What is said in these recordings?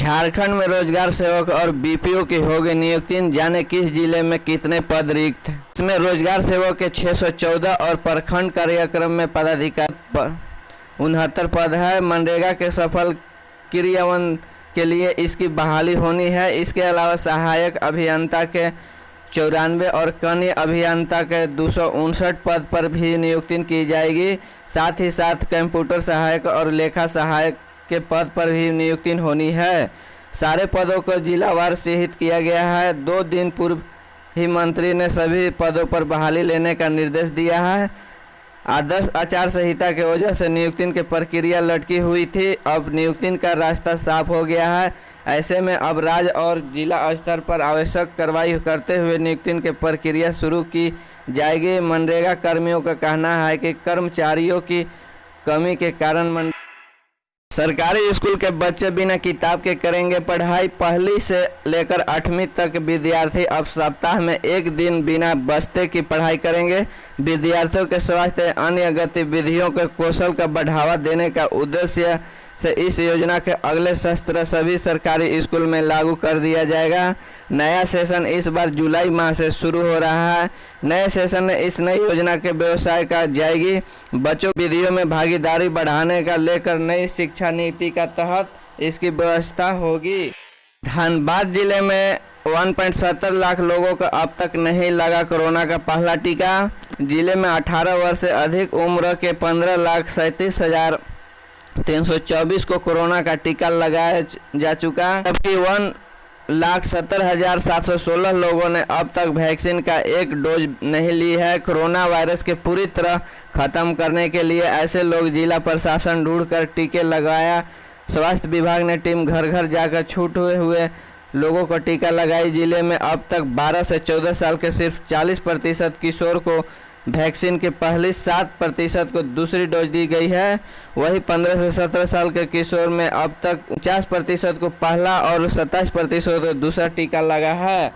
झारखंड में रोजगार सेवक और बीपीओ की होगी नियुक्ति। जाने किस जिले में कितने पद रिक्त। इसमें रोजगार सेवक के 614 और प्रखंड कार्यक्रम में पदाधिकारी 69 पद है। मनरेगा के सफल क्रियान्वयन के लिए इसकी बहाली होनी है। इसके अलावा सहायक अभियंता के 94 और कनीय अभियंता के 259 पद पर भी नियुक्ति की जाएगी। साथ ही साथ कंप्यूटर सहायक और लेखा सहायक के पद पर भी नियुक्ति होनी है। सारे पदों को जिलावार चिन्हित किया गया है। 2 दिन पूर्व ही मंत्री ने सभी पदों पर बहाली लेने का निर्देश दिया है। आदर्श आचार संहिता के वजह से नियुक्ति की प्रक्रिया लटकी हुई थी। अब नियुक्ति का रास्ता साफ हो गया है। ऐसे में अब राज्य और जिला स्तर पर आवश्यक कार्रवाई करते हुए नियुक्ति की प्रक्रिया शुरू की जाएगी। मनरेगा कर्मियों का कहना है कि कर्मचारियों की कमी के कारण सरकारी स्कूल के बच्चे बिना किताब के करेंगे पढ़ाई। पहली से लेकर 8वीं तक विद्यार्थी अब सप्ताह में 1 दिन बिना बस्ते की पढ़ाई करेंगे। विद्यार्थियों के स्वास्थ्य अन्य गतिविधियों के कौशल का बढ़ावा देने का उद्देश्य से इस योजना के अगले सत्र सभी सरकारी स्कूल में लागू कर दिया जाएगा। नया सेशन इस बार जुलाई माह से शुरू हो रहा है। नए सेशन में इस नई योजना के व्यवसाय का जाएगी। बच्चों विधियों में भागीदारी बढ़ाने का लेकर नई शिक्षा नीति का तहत इसकी व्यवस्था होगी। धनबाद जिले में 1.70 लाख लोगों को अब तक नहीं लगा कोरोना का पहला टीका। जिले में 18 वर्ष से अधिक उम्र के 15,37,324 को कोरोना का टीका लगाया जा चुका, जबकि 1,70,716 लोगों ने अब तक वैक्सीन का 1 डोज नहीं ली है। कोरोना वायरस के पूरी तरह खत्म करने के लिए ऐसे लोग जिला प्रशासन ढूंढकर टीके लगाया। स्वास्थ्य विभाग ने टीम घर घर जाकर छूटे हुए लोगों को टीका लगाई। जिले में अब तक 12 से 14 साल के सिर्फ 40% किशोर को वैक्सीन के पहली 7% को दूसरी डोज दी गई है। वही 15 से 17 साल के किशोर में अब तक 50% को पहला और 27% को दूसरा टीका लगा है।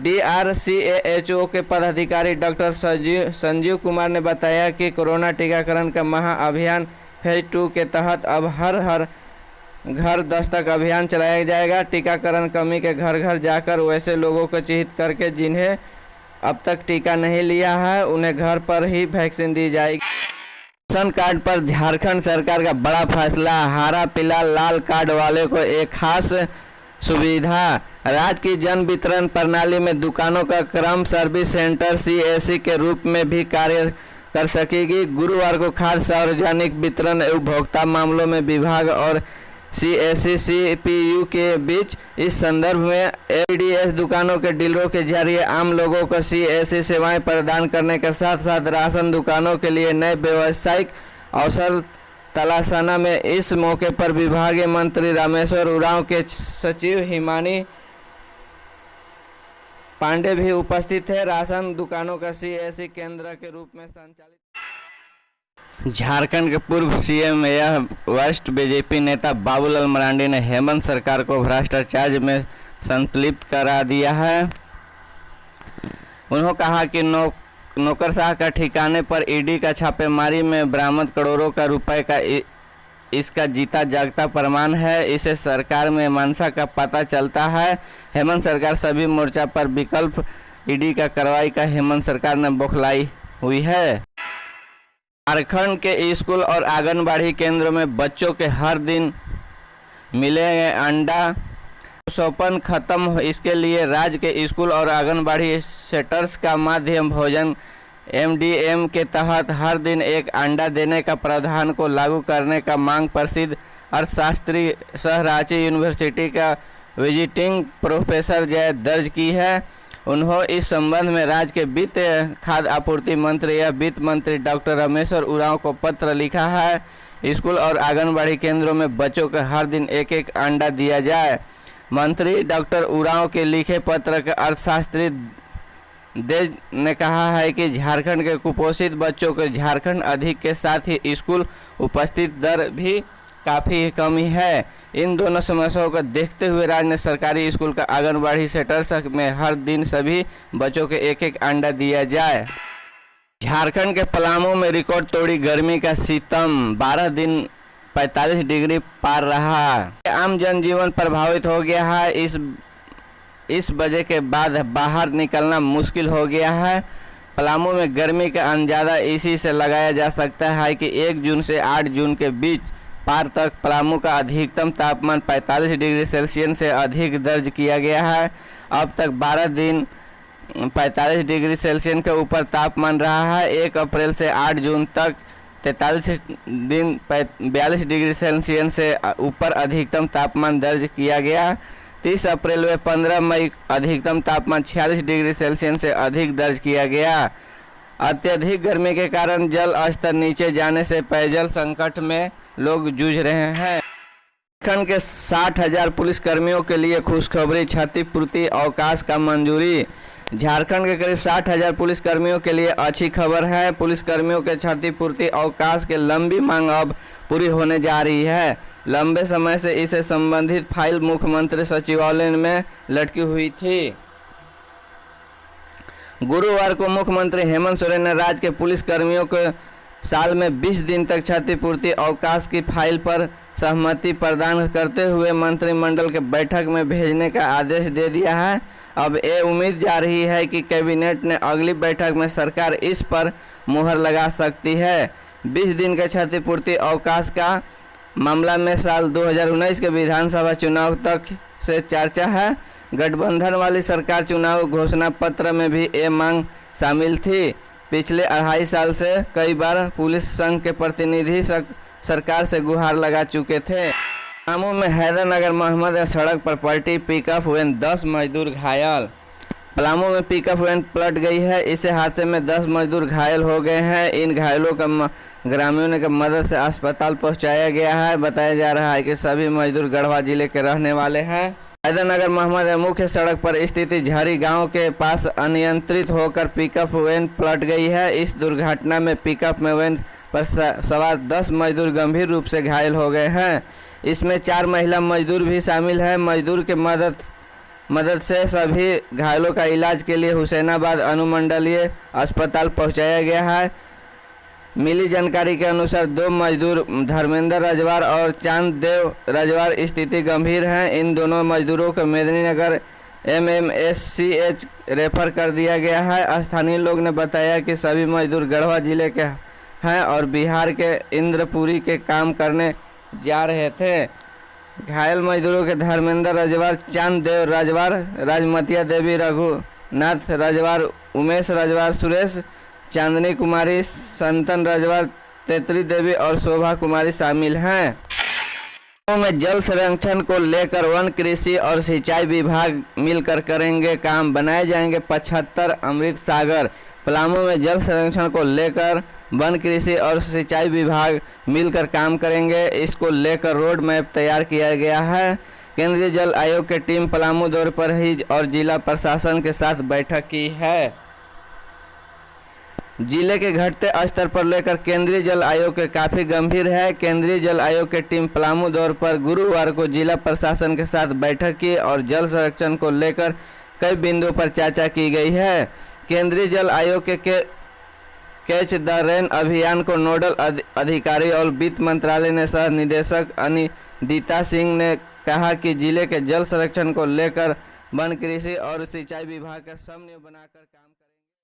DRCAHO के पदाधिकारी डॉक्टर संजीव कुमार ने बताया कि कोरोना टीकाकरण का महाअभियान फेज 2 के तहत अब हर घर दस्तक अभियान चलाया जाएगा। टीकाकरण कर्मी के घर घर जाकर वैसे लोगों को चिन्हित करके जिन्हें अब तक टीका नहीं लिया है उन्हें घर पर ही वैक्सीन दी जाएगी। राशन कार्ड पर झारखंड सरकार का बड़ा फैसला। हरा पीला लाल कार्ड वाले को एक खास सुविधा। राज्य की जन वितरण प्रणाली में दुकानों का क्रम सर्विस सेंटर CSC के रूप में भी कार्य कर सकेगी। गुरुवार को खाद्य सार्वजनिक वितरण एवं उपभोक्ता मामलों में विभाग और CSC CPU के बीच इस संदर्भ में ADS दुकानों के डीलरों के जरिए आम लोगों को CSC सेवाएं प्रदान करने के साथ साथ राशन दुकानों के लिए नए व्यावसायिक अवसर तलाशना में इस मौके पर विभागीय मंत्री रामेश्वर उरांव के सचिव हिमानी पांडे भी उपस्थित है। राशन दुकानों का CSC केंद्र के रूप में संचालित। झारखंड के पूर्व CM या वरिष्ठ BJP नेता बाबूलाल मरांडी ने हेमंत सरकार को भ्रष्टाचार में संलिप्त करा दिया है। उन्होंने कहा कि नौकरशाह का ठिकाने पर ED का छापेमारी में बरामद करोड़ों का रुपए का इसका जीता जागता प्रमाण है। इसे सरकार में मंशा का पता चलता है। हेमंत सरकार सभी मोर्चा पर विकल्प ED का कार्रवाई का हेमंत सरकार ने बौखलाई हुई है। झारखंड के स्कूल और आंगनबाड़ी केंद्रों में बच्चों के हर दिन मिलेंगे अंडा। शोषण खत्म हो इसके लिए राज्य के स्कूल और आंगनबाड़ी सेंटर्स का माध्यम भोजन MDM के तहत हर दिन एक अंडा देने का प्रावधान को लागू करने का मांग प्रसिद्ध अर्थशास्त्री सह रांची यूनिवर्सिटी का विजिटिंग प्रोफेसर जय दर्ज की है। उन्होंने इस संबंध में राज्य के वित्त खाद्य आपूर्ति मंत्री या वित्त मंत्री डॉक्टर रामेश्वर उरांव को पत्र लिखा है। स्कूल और आंगनबाड़ी केंद्रों में बच्चों को हर दिन एक एक अंडा दिया जाए। मंत्री डॉक्टर उरांव के लिखे पत्र के अर्थशास्त्री देज ने कहा है कि झारखंड के कुपोषित बच्चों को झारखंड अधिक के साथ ही स्कूल उपस्थित दर भी काफ़ी कमी है। इन दोनों समस्याओं को देखते हुए राज्य ने सरकारी स्कूल का आंगनबाड़ी सेंटर्स में हर दिन सभी बच्चों को एक एक अंडा दिया जाए। झारखंड के पलामू में रिकॉर्ड तोड़ी गर्मी का सितम। 12 दिन 45 डिग्री पार रहा। आम जनजीवन प्रभावित हो गया है। इस वजह के बाद बाहर निकलना मुश्किल हो गया है। पलामू में गर्मी का अंदाजा इसी से लगाया जा सकता है कि 1 जून से 8 जून के बीच पार तक पलामू का अधिकतम तापमान 45 डिग्री सेल्सियस से अधिक दर्ज किया गया है। अब तक 12 दिन 45 डिग्री सेल्सियस के ऊपर तापमान रहा है। 1 अप्रैल से 8 जून तक 43 दिन 42 डिग्री सेल्सियस से ऊपर अधिकतम तापमान दर्ज किया गया। 30 अप्रैल व 15 मई अधिकतम तापमान 46 डिग्री सेल्सियस से अधिक दर्ज किया गया। अत्यधिक गर्मी के कारण जल स्तर नीचे जाने से पेयजल संकट में लोग जूझ रहे हैं। झारखंड के 60,000 पुलिसकर्मियों के लिए खुशखबरी, क्षतिपूर्ति अवकाश का मंजूरी। झारखंड के करीब 60,000 पुलिसकर्मियों के लिए अच्छी खबर है। पुलिसकर्मियों के क्षतिपूर्ति अवकाश के लंबी मांग अब पूरी होने जा रही है। लंबे समय से इसे संबंधित फाइल मुख्यमंत्री सचिवालय में लटकी हुई थी। गुरुवार को मुख्यमंत्री हेमंत सोरेन ने राज्य के पुलिसकर्मियों को साल में 20 दिन तक क्षतिपूर्ति अवकाश की फाइल पर सहमति प्रदान करते हुए मंत्रिमंडल के बैठक में भेजने का आदेश दे दिया है। अब ये उम्मीद जा रही है कि कैबिनेट ने अगली बैठक में सरकार इस पर मुहर लगा सकती है। 20 दिन के क्षतिपूर्ति अवकाश का मामला में साल 2019 के विधानसभा चुनाव तक से चर्चा है। गठबंधन वाली सरकार चुनाव घोषणा पत्र में भी ये मांग शामिल थी। पिछले 2.5 साल से कई बार पुलिस संघ के प्रतिनिधि सरकार से गुहार लगा चुके थे। पलामू में हैदरनगर मोहम्मद सड़क पर पलटी पिकअप वैन, 10 मजदूर घायल। पलामू में पिकअप वैन पलट गई है। इस हादसे में 10 मजदूर घायल हो गए हैं। इन घायलों का ग्रामीणों की मदद से अस्पताल पहुंचाया गया है। बताया जा रहा है कि सभी मजदूर गढ़वा जिले के रहने वाले हैं। हैदरनगर मोहम्मद मुख्य सड़क पर स्थित झरी गांव के पास अनियंत्रित होकर पिकअप वैन पलट गई है। इस दुर्घटना में पिकअप में वैन पर सवार 10 मजदूर गंभीर रूप से घायल हो गए हैं। इसमें 4 महिला मजदूर भी शामिल हैं। मजदूर के मदद से सभी घायलों का इलाज के लिए हुसैनाबाद अनुमंडलीय अस्पताल पहुंचाया गया है। मिली जानकारी के अनुसार 2 मजदूर धर्मेंद्र रजवार और चांद देव रजवार स्थिति गंभीर हैं। इन दोनों मजदूरों को मेदिनीनगर MMSCH रेफर कर दिया गया है। स्थानीय लोग ने बताया कि सभी मजदूर गढ़वा जिले के हैं और बिहार के इंद्रपुरी के काम करने जा रहे थे। घायल मजदूरों के धर्मेंद्र रजवार, चांद देव रजवार, राजमतिया देवी, रघुनाथ रजवार, उमेश रजवार, सुरेश, चांदनी कुमारी, संतन रजवार, तेतरी देवी और शोभा कुमारी शामिल हैं। में जल संरक्षण को लेकर वन, कृषि और सिंचाई विभाग मिलकर करेंगे काम। बनाए जाएंगे 75 अमृत सागर। पलामू में जल संरक्षण को लेकर वन, कृषि और सिंचाई विभाग मिलकर काम करेंगे। इसको लेकर रोड मैप तैयार किया गया है। केंद्रीय जल आयोग की टीम पलामू दौरे पर ही और जिला प्रशासन के साथ बैठक की है। जिले के घटते स्तर पर लेकर केंद्रीय जल आयोग के काफ़ी गंभीर है। केंद्रीय जल आयोग की टीम पलामू दौरे पर गुरुवार को जिला प्रशासन के साथ बैठक की और जल संरक्षण को लेकर कई बिंदुओं पर चर्चा की गई है। केंद्रीय जल आयोग के कैच द रेन अभियान को नोडल अधिकारी और वित्त मंत्रालय ने सह निदेशक अनिदिता सिंह ने कहा कि जिले के जल संरक्षण को लेकर वन, कृषि और सिंचाई विभाग का समन्वय बनाकर काम